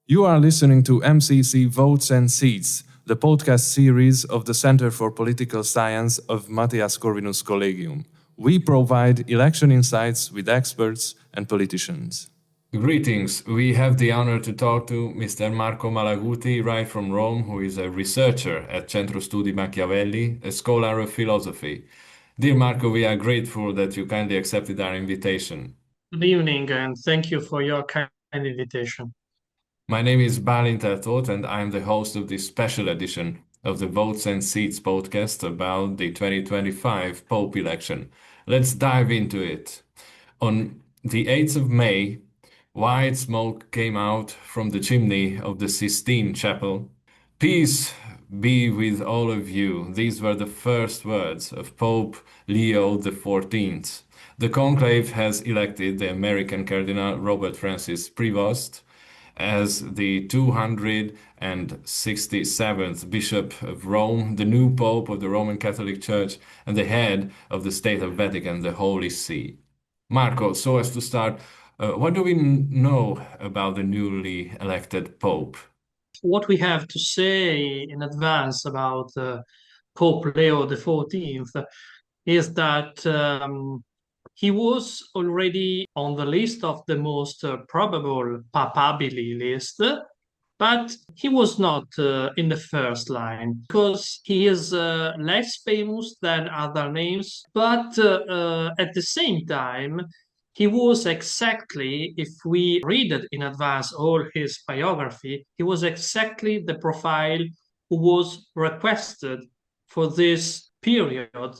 You are listening to MCC Votes and Seats, the podcast series of the Center for Political Science of Mathias Corvinus Collegium. We provide election insights with experts and politicians. Greetings. We have the honor to talk to Mr. Marco Malaguti, right from Rome, who is a researcher at Centro Studi Machiavelli, a scholar of philosophy. Dear Marco, we are grateful that you kindly accepted our invitation. Good evening, and thank you for your kind invitation. My name is Balint Ertot, and I'm the host of this special edition of the Votes and Seats podcast about the 2025 Pope election. Let's dive into it. On the 8th of May, white smoke came out from the chimney of the Sistine Chapel. Peace be with all of you. These were the first words of Pope Leo XIV. The Conclave has elected the American Cardinal Robert Francis Prevost as the 267th Bishop of Rome, the new Pope of the Roman Catholic Church, and the head of the State of Vatican, the Holy See. Marco, so as to start, what do we know about the newly elected Pope? What we have to say in advance about Pope Leo XIV is that he was already on the list of the most probable papabili list, but he was not in the first line because he is less famous than other names. But at the same time, he was exactly, if we read it in advance, all his biography, he was exactly the profile who was requested for this period,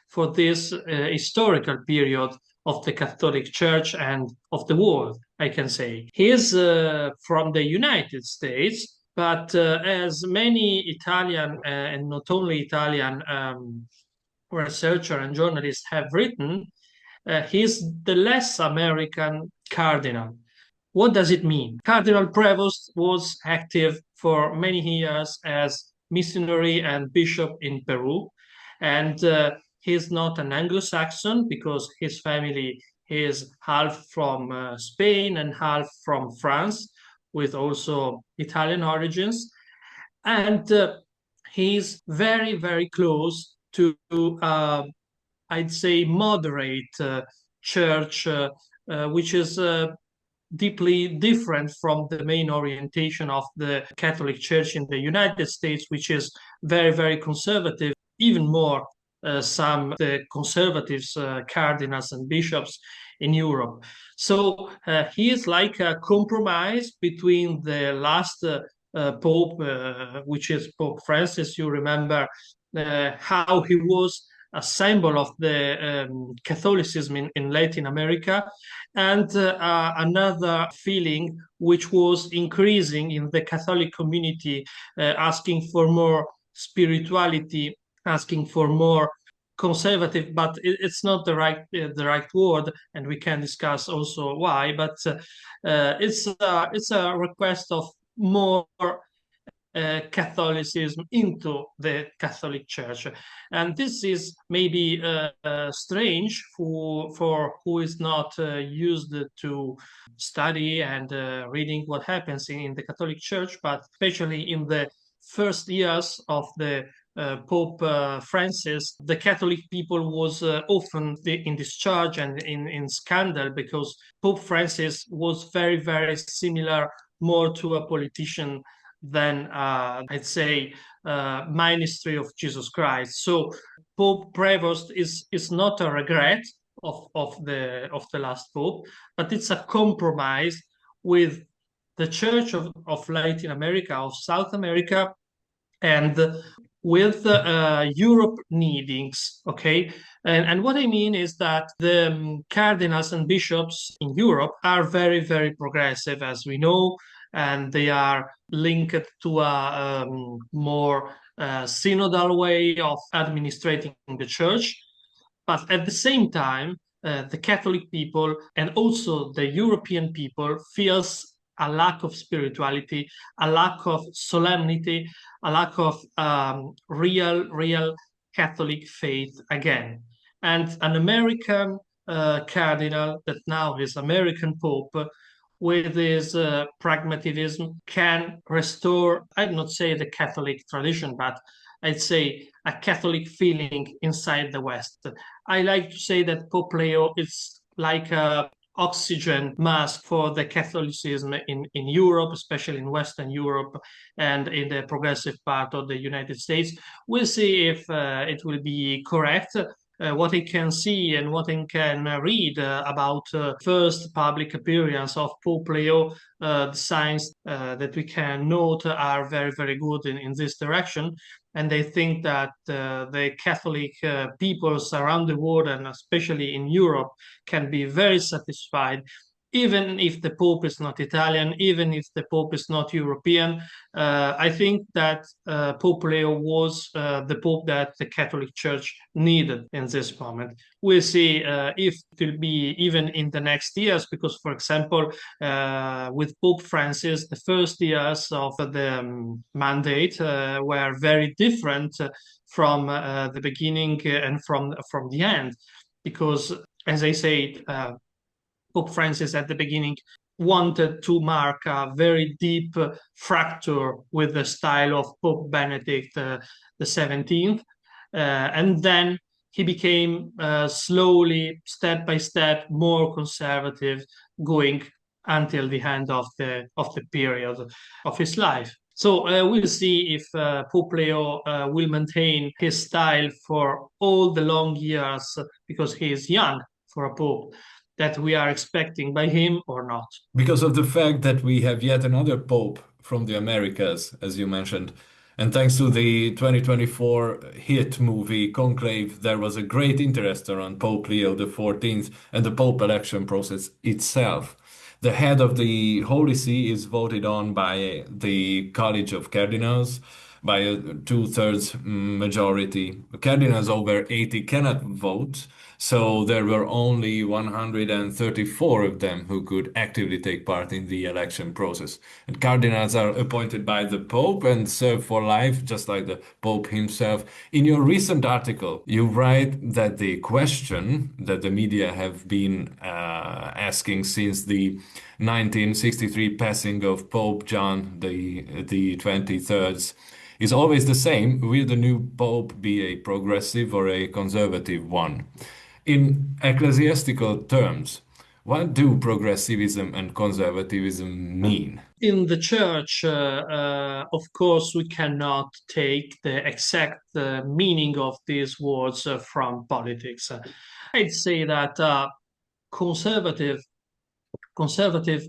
for this historical period of the Catholic Church and of the world, I can say. He is from the United States, but as many Italian and not only Italian researchers and journalists have written, he's the less American cardinal. What does it mean? Cardinal Prevost was active for many years as missionary and bishop in Peru, and he's not an Anglo-Saxon because his family is half from Spain and half from France, with also Italian origins. And he's very, very close to, I'd say, moderate church, which is deeply different from the main orientation of the Catholic Church in the United States, which is very, very conservative, even more some the conservatives, cardinals and bishops in Europe. So he is like a compromise between the last Pope, which is Pope Francis. You remember how he was a symbol of the Catholicism in Latin America, and another feeling which was increasing in the Catholic community, asking for more spirituality, asking for more conservative, but it's not the right word, and we can discuss also why. But it's a request of more Catholicism into the Catholic Church, and this is maybe strange for who is not used to study and reading what happens in the Catholic Church, but especially in the first years of the Pope Francis, the Catholic people was often in discharge and in scandal because Pope Francis was very, very similar more to a politician than I'd say ministry of Jesus Christ. So Pope Prevost is not a regret of the last Pope, but it's a compromise with the Church of Latin America, of South America, and with Europe needings, okay? And what I mean is that the cardinals and bishops in Europe are very, very progressive, as we know, and they are linked to a more synodal way of administrating the church. But at the same time, the Catholic people and also the European people feels a lack of spirituality, a lack of solemnity, a lack of real Catholic faith again. And an American cardinal that now is American Pope with his pragmatism, can restore, I'd not say the Catholic tradition, but I'd say a Catholic feeling inside the West. I like to say that Pope Leo is like a oxygen mask for the Catholicism in Europe, especially in Western Europe and in the progressive part of the United States. We'll see if it will be correct. What I can see and what I can read about first public appearance of Pope Leo, the signs that we can note are very, very good in this direction. And I think that the Catholic peoples around the world, and especially in Europe, can be very satisfied, even if the Pope is not Italian, even if the Pope is not European. I think that Pope Leo was the Pope that the Catholic Church needed in this moment. We'll see if it will be even in the next years, because, for example, with Pope Francis, the first years of the mandate were very different from the beginning and from the end, because, as I said, Pope Francis at the beginning wanted to mark a very deep fracture with the style of Pope Benedict the 17th, and then he became slowly, step by step, more conservative, going until the end of the period of his life. So we'll see if Pope Leo will maintain his style for all the long years, because he is young for a pope, that we are expecting by him or not. Because of the fact that we have yet another pope from the Americas, as you mentioned, and thanks to the 2024 hit movie Conclave, there was a great interest around Pope Leo XIV and the Pope election process itself. The head of the Holy See is voted on by the College of Cardinals by a 2/3 majority. Cardinals over 80 cannot vote, so there were only 134 of them who could actively take part in the election process. And cardinals are appointed by the Pope and serve for life, just like the Pope himself. In your recent article, you write that the question that the media have been asking since the 1963 passing of Pope John the 23rd is always the same: will the new Pope be a progressive or a conservative one? In ecclesiastical terms, what do progressivism and conservatism mean? In the Church, of course, we cannot take the exact meaning of these words from politics. I'd say that conservative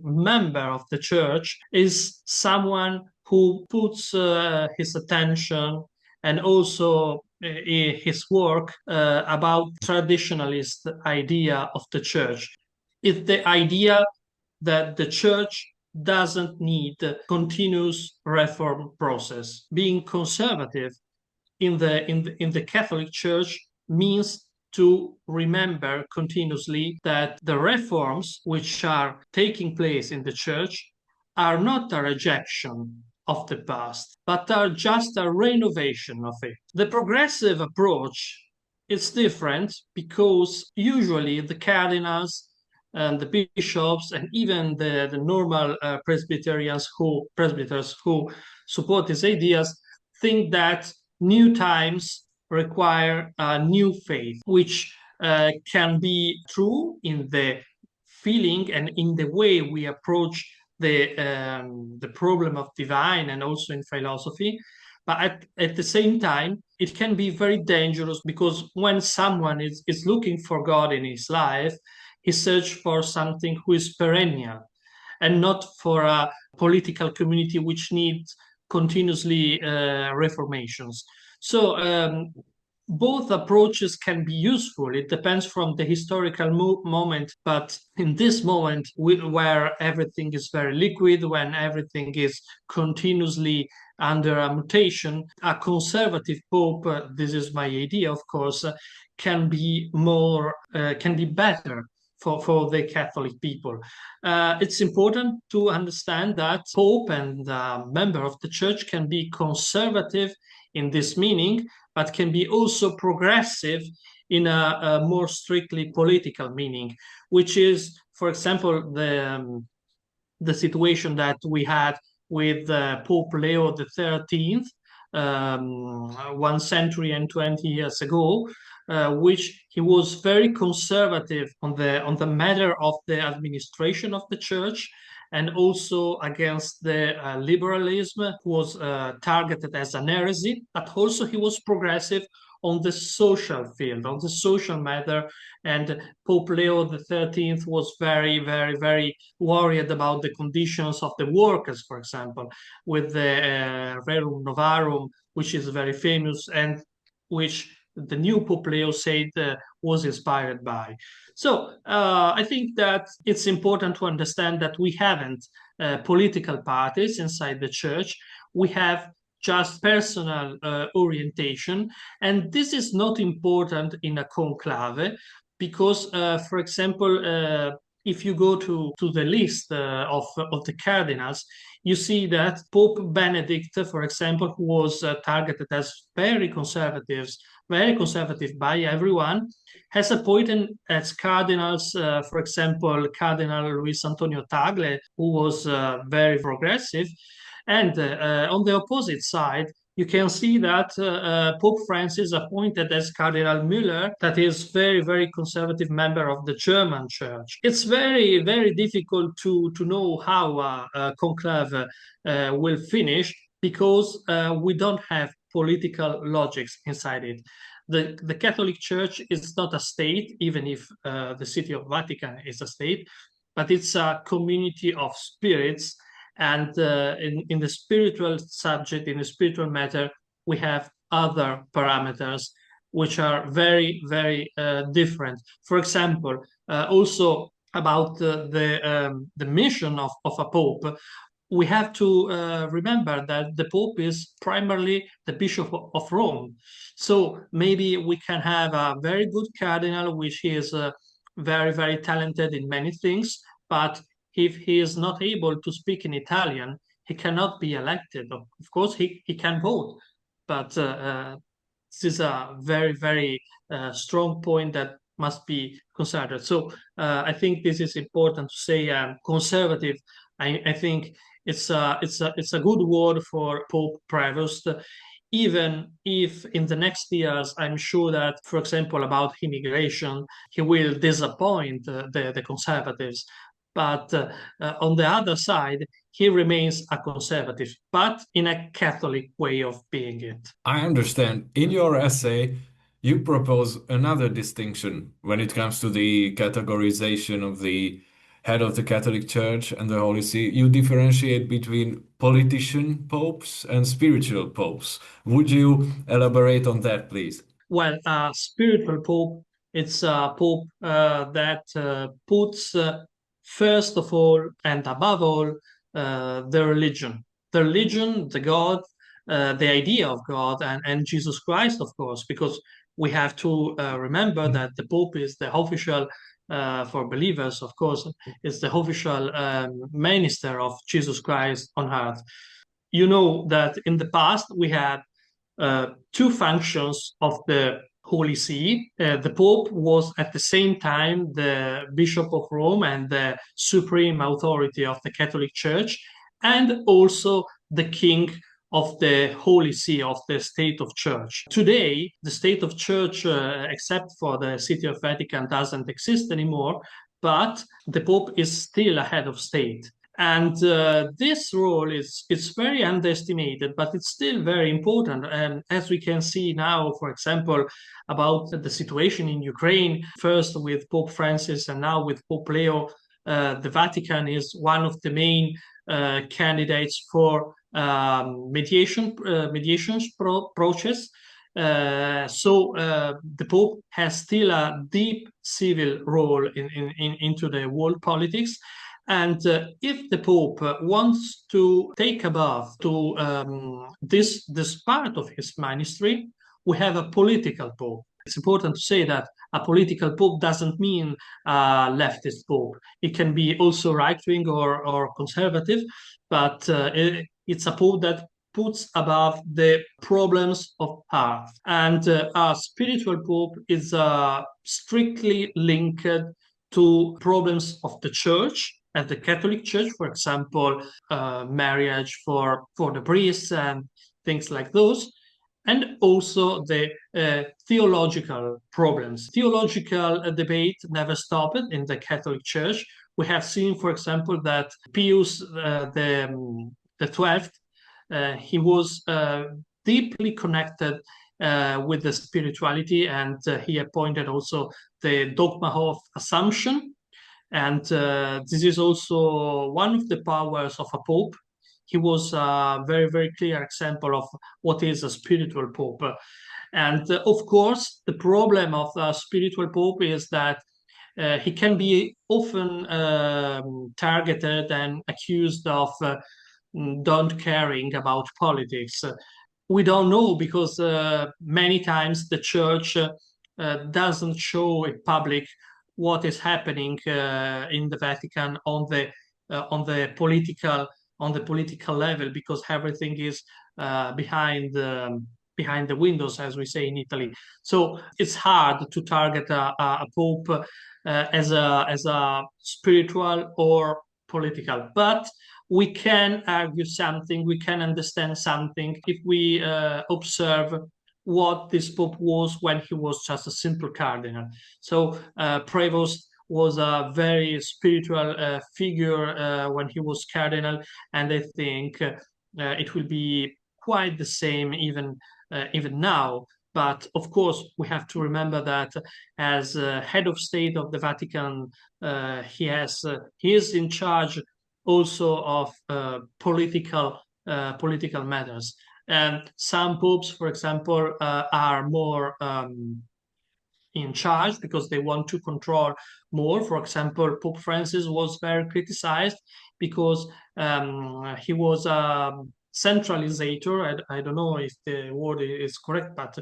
member of the Church is someone who puts his attention and also his work about traditionalist idea of the Church. It's the idea that the Church doesn't need a continuous reform process. Being conservative in the Catholic Church means to remember continuously that the reforms which are taking place in the Church are not a rejection of the past, but are just a renovation of it. The progressive approach is different because usually the cardinals and the bishops and even the normal presbyters who support these ideas think that new times require a new faith, which can be true in the feeling and in the way we approach the problem of divine and also in philosophy. But at the same time, it can be very dangerous, because when someone is looking for God in his life, he searches for something who is perennial and not for a political community which needs continuously reformations. So both approaches can be useful. It depends from the historical moment, but in this moment where everything is very liquid, when everything is continuously under a mutation, a conservative pope, this is my idea, of course, can be better for the Catholic people. It's important to understand that Pope and member of the Church can be conservative in this meaning, but can be also progressive in a more strictly political meaning, which is, for example, the situation that we had with Pope Leo XIII 1 century and 20 years ago, which he was very conservative on the matter of the administration of the church, and also against the liberalism, was targeted as an heresy, but also he was progressive on the social field, on the social matter. And Pope Leo XIII was very, very, very worried about the conditions of the workers, for example, with the Rerum Novarum, which is very famous and which the new Pope Leo said was inspired by. So I think that it's important to understand that we haven't political parties inside the church. We have just personal orientation, and this is not important in a conclave because, for example, if you go to the list of the cardinals, you see that Pope Benedict, for example, who was targeted as very conservative by everyone, has appointed as cardinals, for example, Cardinal Luis Antonio Tagle, who was very progressive. And on the opposite side, you can see that Pope Francis appointed as Cardinal Müller, that is very, very conservative member of the German church. It's very, very difficult to know how conclave will finish because we don't have political logics inside it. The Catholic Church is not a state, even if the city of Vatican is a state, but it's a community of spirits. And in the spiritual subject, in the spiritual matter, we have other parameters which are very, very different. For example, also about the mission of a pope, we have to remember that the Pope is primarily the Bishop of Rome. So maybe we can have a very good cardinal, which is very, very talented in many things, but if he is not able to speak in Italian, he cannot be elected. Of course, he can vote, but this is a very, very strong point that must be considered. So I think this is important to say. Conservative, I think it's a good word for Pope Prevost, even if in the next years, I'm sure that, for example, about immigration, he will disappoint the conservatives. But on the other side, he remains a conservative, but in a Catholic way of being it. I understand. In your essay, you propose another distinction when it comes to the categorization of the head of the Catholic Church and the Holy See. You differentiate between politician popes and spiritual popes. Would you elaborate on that, please? Well, a spiritual pope, it's a pope that puts first of all and above all the religion, the God, the idea of God, and Jesus Christ, of course, because we have to remember that the Pope is the official, for believers, of course, is the official minister of Jesus Christ on earth. You know that in the past we had two functions of the Holy See. The Pope was at the same time the Bishop of Rome and the supreme authority of the Catholic Church, and also the King of the Holy See, of the State of Church. Today, the State of Church, except for the City of Vatican, doesn't exist anymore, but the Pope is still a head of state. And this role is very underestimated, but it's still very important. And as we can see now, for example, about the situation in Ukraine, first with Pope Francis and now with Pope Leo, the Vatican is one of the main candidates for mediations process. So the Pope has still a deep civil role into the world politics. And if the Pope wants to take above to this part of his ministry, we have a political Pope. It's important to say that a political Pope doesn't mean a leftist Pope. It can be also right-wing or conservative, but it's a Pope that puts above the problems of earth. And a spiritual Pope is strictly linked to problems of the church, at the Catholic Church, for example, marriage for the priests and things like those, and also the theological problems. Theological debate never stopped in the Catholic Church. We have seen, for example, that Pius the 12th, he was deeply connected with the spirituality, and he appointed also the dogma of Assumption. And this is also one of the powers of a pope. He was a very, very clear example of what is a spiritual pope. And of course, the problem of a spiritual pope is that he can be often targeted and accused of don't caring about politics. We don't know, because many times the church doesn't show in public what is happening in the Vatican on the political level, because everything is behind the windows, as we say in Italy. So it's hard to target a pope as a spiritual or political, but we can argue something, we can understand something if we observe what this pope was when he was just a simple cardinal. So Prevost was a very spiritual figure when he was cardinal, and I think it will be quite the same even now. But of course, we have to remember that as head of state of the Vatican, he is in charge also of political matters. And some popes, for example, are more in charge because they want to control more. For example, Pope Francis was very criticized because he was a centralizator. I don't know if the word is correct, but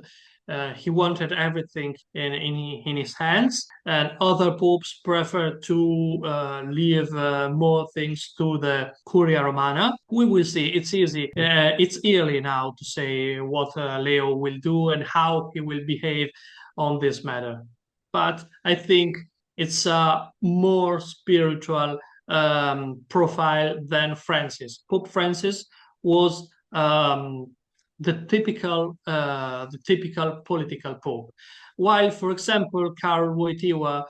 he wanted everything in his hands, and other popes prefer to leave more things to the Curia Romana. We will see. It's easy. It's early now to say what Leo will do and how he will behave on this matter. But I think it's a more spiritual profile than Francis. Pope Francis was the typical political pope, while, for example, Karol Wojtyła,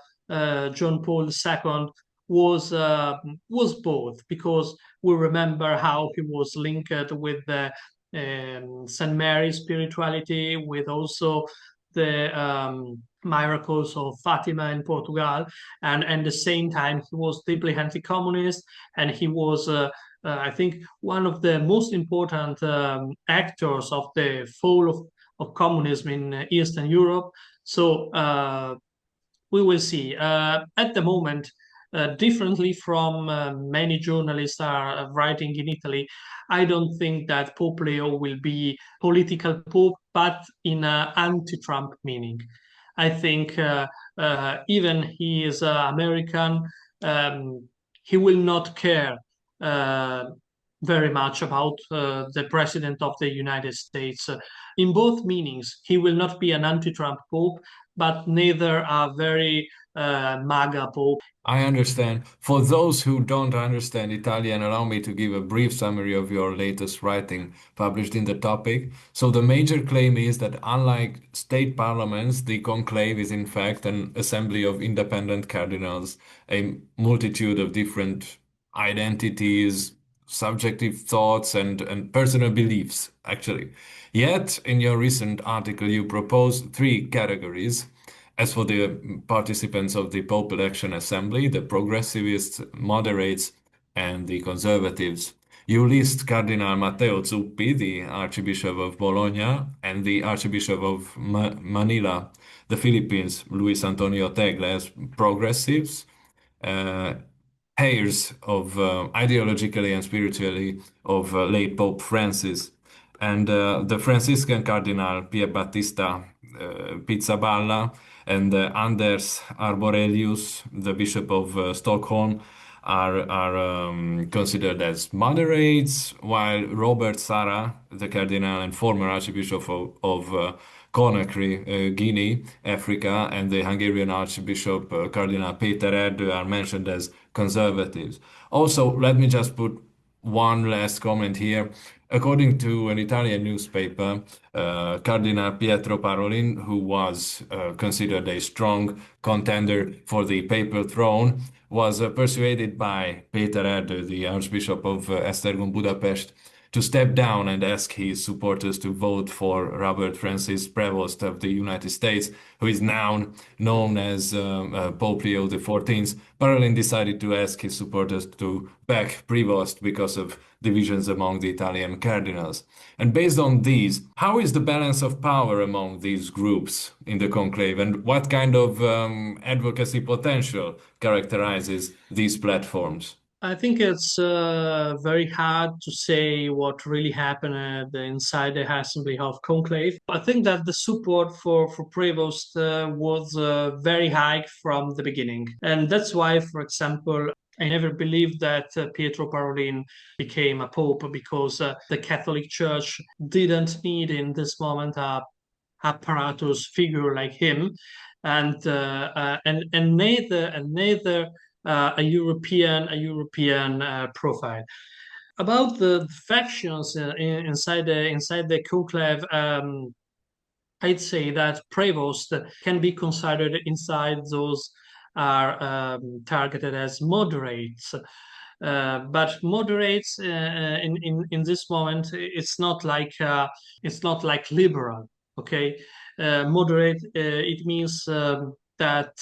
John Paul II was both, because we remember how he was linked with the St. Mary spirituality, with also the miracles of Fatima in Portugal, and at the same time he was deeply anti-communist, and he was I think one of the most important actors of the fall of communism in Eastern Europe. So we will see. At the moment, differently from many journalists are writing in Italy, I don't think that Pope Leo will be political pope, but in an anti-Trump meaning. I think even he is American, he will not care very much about the president of the United States. In both meanings, he will not be an anti-Trump pope, but neither a very MAGA pope. I understand. For those who don't understand Italian, allow me to give a brief summary of your latest writing published in the topic. So the major claim is that unlike state parliaments, the conclave is in fact an assembly of independent cardinals, a multitude of different identities, subjective thoughts, and personal beliefs, actually. Yet, in your recent article, you propose three categories. As for the participants of the Pope Election Assembly, the progressivists, moderates, and the conservatives, you list Cardinal Matteo Zuppi, the Archbishop of Bologna, and the Archbishop of Manila, the Philippines, Luis Antonio Tegla, as progressives, heirs of ideologically and spiritually of late Pope Francis, and the Franciscan Cardinal Pierbattista Pizzaballa and Anders Arborelius, the Bishop of Stockholm, are considered as moderates, while Robert Sara, the Cardinal and former Archbishop of Conakry, Guinea, Africa, and the Hungarian Archbishop Cardinal Péter Erdő are mentioned as conservatives. Also, let me just put one last comment here. According to an Italian newspaper, Cardinal Pietro Parolin, who was considered a strong contender for the papal throne, was persuaded by Péter Erdő, the Archbishop of Esztergom Budapest, to step down and ask his supporters to vote for Robert Francis Prevost of the United States, who is now known as Pope Leo XIV. Parolin decided to ask his supporters to back Prevost because of divisions among the Italian cardinals. And based on these, how is the balance of power among these groups in the conclave, and what kind of advocacy potential characterizes these platforms? I think it's very hard to say what really happened inside the Assembly of Conclave. I think that the support for Prevost was very high from the beginning. And that's why, for example, I never believed that Pietro Parolin became a pope, because the Catholic Church didn't need in this moment a apparatus figure like him, and neither a European profile. About the factions inside the conclave, I'd say that Prevost can be considered inside those are targeted as moderates. But moderates in this moment, it's not like liberal. Okay, moderate, it means that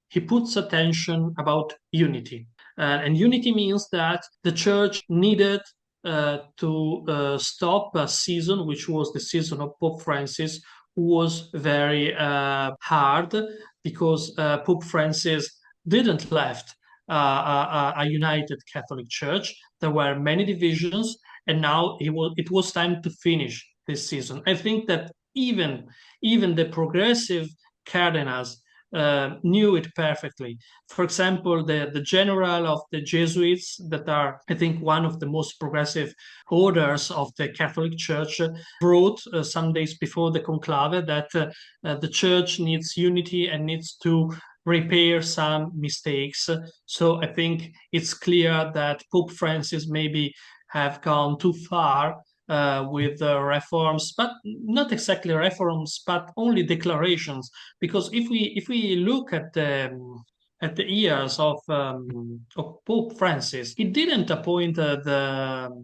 he puts attention about unity. And unity means that the church needed to stop a season, which was the season of Pope Francis, who was very hard, because Pope Francis didn't left a united Catholic Church. There were many divisions, and now it was time to finish this season. I think that even the progressive cardinals knew it perfectly. For example, the general of the Jesuits, that are, I think, one of the most progressive orders of the Catholic Church, wrote some days before the conclave that the Church needs unity and needs to repair some mistakes. So I think it's clear that Pope Francis maybe have gone too far with reforms, but not exactly reforms, but only declarations. Because if we look at the years of Pope Francis, he didn't appoint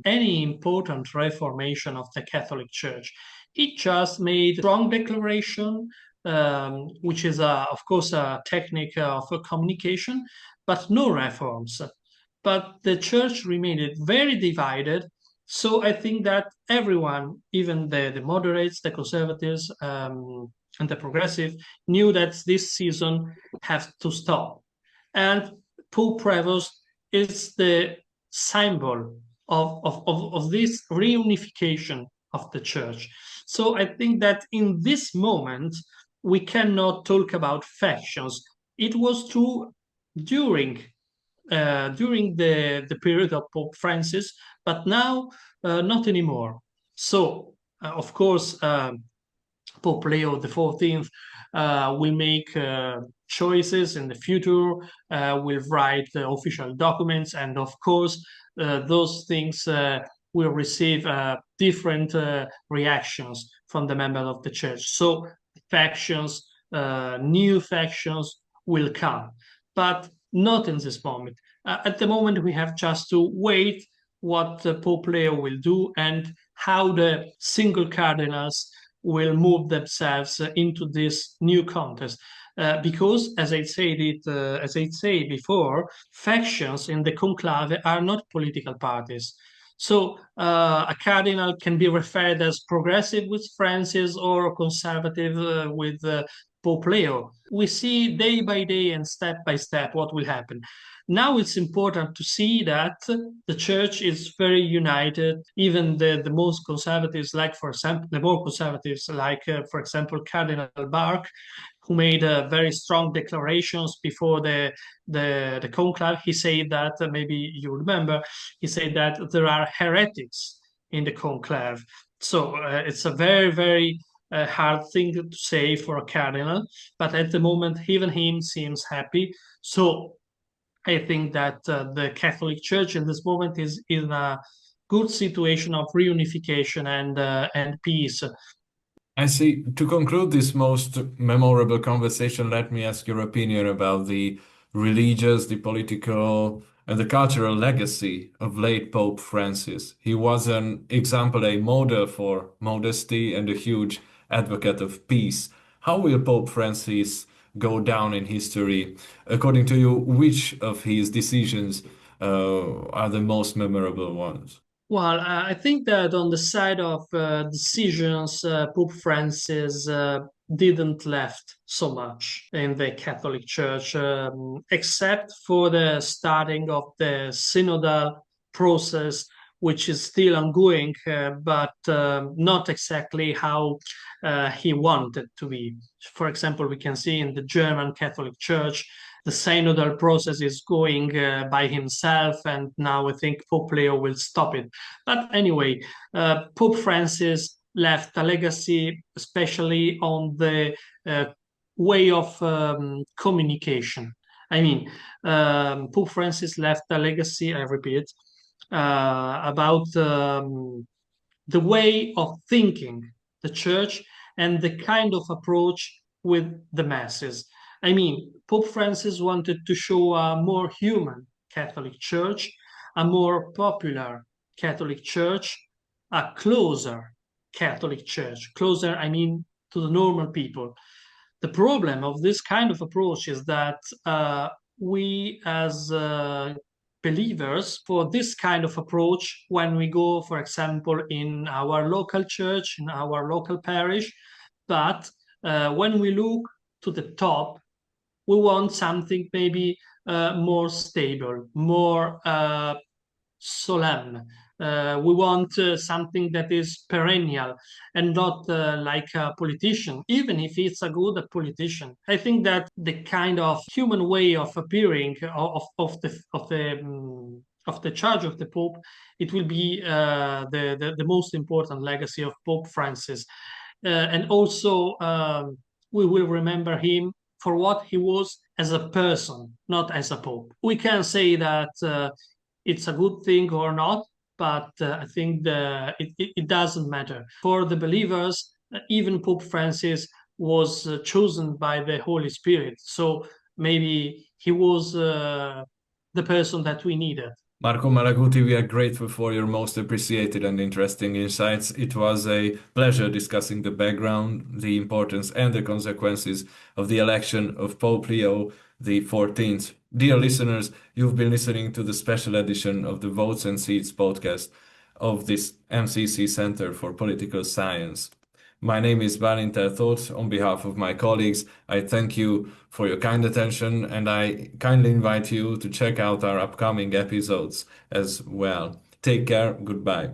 any important reformation of the Catholic Church. He just made strong declaration, which is of course a technique of communication, but no reforms. But the Church remained very divided. So I think that everyone, even the moderates, the conservatives, and the progressive, knew that this season has to stop. And Pope Prevost is the symbol of this reunification of the Church. So I think that in this moment, we cannot talk about factions. It was true during the period of Pope Francis, but now not anymore. So, of course, Pope Leo XIV will make choices in the future, will write official documents, and of course, those things will receive different reactions from the members of the Church. So, factions, new factions will come, but not in this moment. At the moment, we have just to wait what Pope Leo will do and how the single cardinals will move themselves into this new contest. Because, as I said before, factions in the conclave are not political parties. So a cardinal can be referred as progressive with Francis or conservative with Pope Leo. We see day by day and step by step what will happen. Now it's important to see that the Church is very united. Even the most conservatives, like, for example, the more conservatives, like, for example, Cardinal Bark, who made very strong declarations before the conclave. He said that, maybe you remember, he said that there are heretics in the conclave. So it's a very, very hard thing to say for a cardinal, but at the moment, even him seems happy. So I think that the Catholic Church in this moment is in a good situation of reunification and peace. I see. To conclude this most memorable conversation, let me ask your opinion about the religious, the political, and the cultural legacy of late Pope Francis. He was an example, a model for modesty and a huge advocate of peace. How will Pope Francis go down in history? According to you, which of his decisions are the most memorable ones? Well, I think that on the side of decisions, Pope Francis didn't left so much in the Catholic Church, except for the starting of the synodal process, which is still ongoing, but not exactly how he wanted to be. For example, we can see in the German Catholic Church, the synodal process is going by himself, and now I think Pope Leo will stop it. But anyway, Pope Francis left a legacy, especially on the way of communication. I mean, Pope Francis left a legacy, I repeat, about the way of thinking the church and the kind of approach with the masses. I mean, Pope Francis wanted to show a more human Catholic Church, a more popular Catholic Church, a closer Catholic Church. Closer, I mean, to the normal people. The problem of this kind of approach is that we as believers, for this kind of approach, when we go, for example, in our local church, in our local parish, but when we look to the top, we want something maybe more stable, more solemn. We want something that is perennial and not like a politician, even if it's a good politician. I think that the kind of human way of appearing of the charge of the Pope, it will be the most important legacy of Pope Francis. And also, we will remember him for what he was as a person, not as a Pope. We can say that it's a good thing or not, but I think it doesn't matter. For the believers, even Pope Francis was chosen by the Holy Spirit. So maybe he was the person that we needed. Marco Malaguti, we are grateful for your most appreciated and interesting insights. It was a pleasure discussing the background, the importance, and the consequences of the election of Pope Leo XIV. Dear listeners, you've been listening to the special edition of the Votes and Seats podcast of this MCC Center for Political Science. My name is Valentin Thot. On behalf of my colleagues, I thank you for your kind attention, and I kindly invite you to check out our upcoming episodes as well. Take care. Goodbye.